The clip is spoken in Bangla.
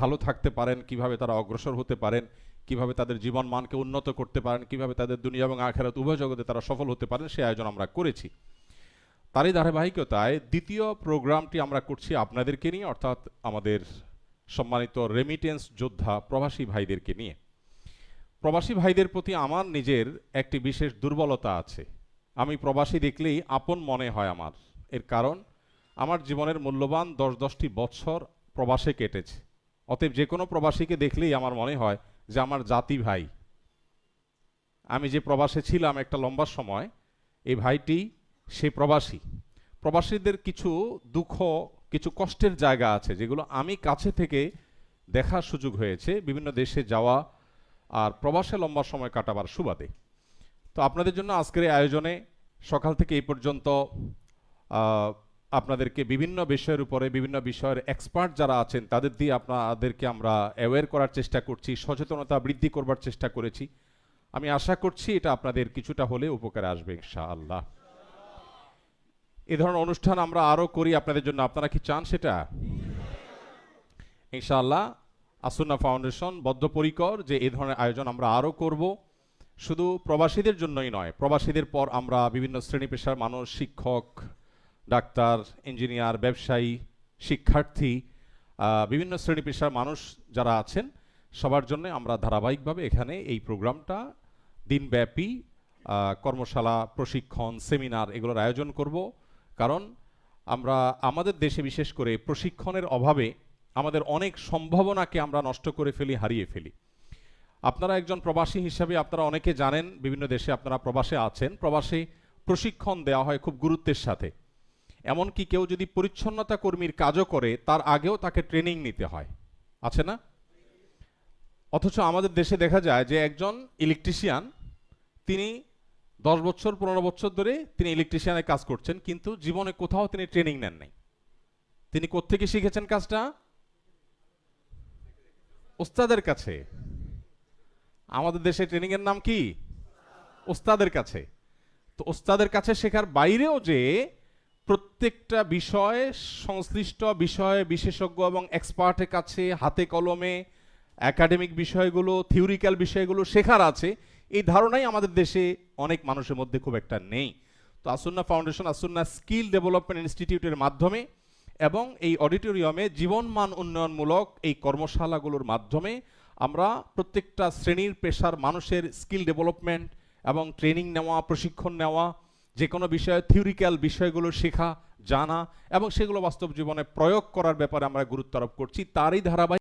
ভালো থাকতে পারেন, কিভাবে তারা অগ্রসর হতে পারেন, কিভাবে তাদের জীবন মানকে উন্নত করতে পারেন, কিভাবে তাদের দুনিয়া এবং আখিরাত উভয় জগতে তারা সফল হতে পারেন, সেই আয়োজন আমরা করেছি। তারই ধারাবাহিকতায় দ্বিতীয় প্রোগ্রামটি আমরা করছি আপনাদেরকে নিয়ে, অর্থাৎ আমাদের সম্মানিত রেমিটেন্স যোদ্ধা প্রবাসী ভাইদেরকে নিয়ে। প্রবাসী ভাইদের প্রতি আমার নিজের একটি বিশেষ দুর্বলতা আছে। আমি প্রবাসী দেখলেই আপন মনে হয় আমার। এর কারণ, আমার জীবনের মূল্যবান 10-10টি বছর প্রবাসে কেটেছে। অতএব যে কোনো প্রবাসীকে দেখলেই আমার মনে হয় যে আমার জাতি ভাই। আমি যে প্রবাসে ছিলাম একটা লম্বা সময়, এই ভাইটি সে প্রবাসী। প্রবাসীদের কিছু দুঃখ, কিছু কষ্টের জায়গা আছে যেগুলো আমি কাছে থেকে দেখার সুযোগ হয়েছে বিভিন্ন দেশে যাওয়া আর প্রবাসে লম্বা সময় কাটাবার সুবাদে। তো আপনাদের জন্য আজকের এই আয়োজনে সকাল থেকে এই পর্যন্ত আপনাদেরকে বিভিন্ন বিষয়ের উপরে, বিভিন্ন বিষয়ের এক্সপার্ট যারা আছেন তাদের দিয়ে আপনাদেরকে আমরা অ্যাওয়্যার করার চেষ্টা করছি, সচেতনতা বৃদ্ধি করবার চেষ্টা করেছি। আমি আশা করছি এটা আপনাদের কিছুটা হলে উপকারে আসবে ইনশাআল্লাহ। এই ধরনের অনুষ্ঠান আমরা আরও করি আপনাদের জন্য। আপনারা কি চান সেটা? ইনশাআল্লাহ আসুন্নাহ ফাউন্ডেশন বদ্ধপরিকর যে এই ধরনের আয়োজন আমরা আরও করব। শুধু প্রবাসীদের জন্যই নয়, প্রবাসীদের পর আমরা বিভিন্ন শ্রেণী পেশার মানুষ, শিক্ষক, ডাক্তার, ইঞ্জিনিয়ার, ব্যবসায়ী, শিক্ষার্থী, বিভিন্ন শ্রেণী পেশার মানুষ যারা আছেন সবার জন্য আমরা ধারাবাহিকভাবে এখানে এই প্রোগ্রামটা দিনব্যাপী কর্মশালা, প্রশিক্ষণ, সেমিনার এগুলোর আয়োজন করব। কারণ আমরা আমাদের দেশে বিশেষ করে প্রশিক্ষণের অভাবে আমাদের অনেক সম্ভাবনাকে আমরা নষ্ট করে ফেলি, হারিয়ে ফেলি। আপনারা একজন প্রবাসী হিসাবে আপনারা অনেকে জানেন, বিভিন্ন দেশে আপনারা প্রবাসে আছেন, প্রবাসে প্রশিক্ষণ দেওয়া হয় খুব গুরুত্বের সাথে। এমনকি কেউ যদি পরিচ্ছন্নতা কর্মীর কাজও করে তার আগেও তাকে ট্রেনিং নিতে হয়, আছে না? অথচ আমাদের দেশে দেখা যায় যে একজন ইলেকট্রিশিয়ান, তিনি 10 বছর 15 বছর ধরে তিনি ইলেকট্রিশিয়ানের কাজ করছেন, কিন্তু জীবনে কোথাও তিনি ট্রেনিং নেন নাই। তিনি কোত্থেকে শিখেছেন কাজটা? ওস্তাদের কাছে। আমাদের দেশে ট্রেনিং এর নাম কি? ওস্তাদের কাছে। তো ওস্তাদের কাছে শেখার বাইরেও যে প্রত্যেকটা বিষয়, সংশ্লিষ্ট বিষয়ে বিশেষজ্ঞ এবং এক্সপার্টের কাছে হাতে কলমে একাডেমিক বিষয়গুলো, থিওরিক্যাল বিষয়গুলো শেখার আছে, এই ধারণাই আমাদের দেশে অনেক মানুষের মধ্যে খুব একটা নেই। তো As-Sunnah foundation, As-Sunnah skill development ইনস্টিটিউটের মাধ্যমে এবং এই অডিটোরিয়ামে জীবনমান উন্নয়নমূলক এই কর্মশালাগুলোর মাধ্যমে আমরা প্রত্যেকটা শ্রেণীর পেশার মানুষের স্কিল ডেভেলপমেন্ট এবং ট্রেনিং নেওয়া, প্রশিক্ষণ নেওয়া, যে কোনো বিষয়ে থিওরিক্যাল বিষয়গুলো শেখা, জানা এবং সেগুলো বাস্তব জীবনে প্রয়োগ করার ব্যাপারে আমরা গুরুত্ব আরোপ করছি। তারই ধারাবাহিক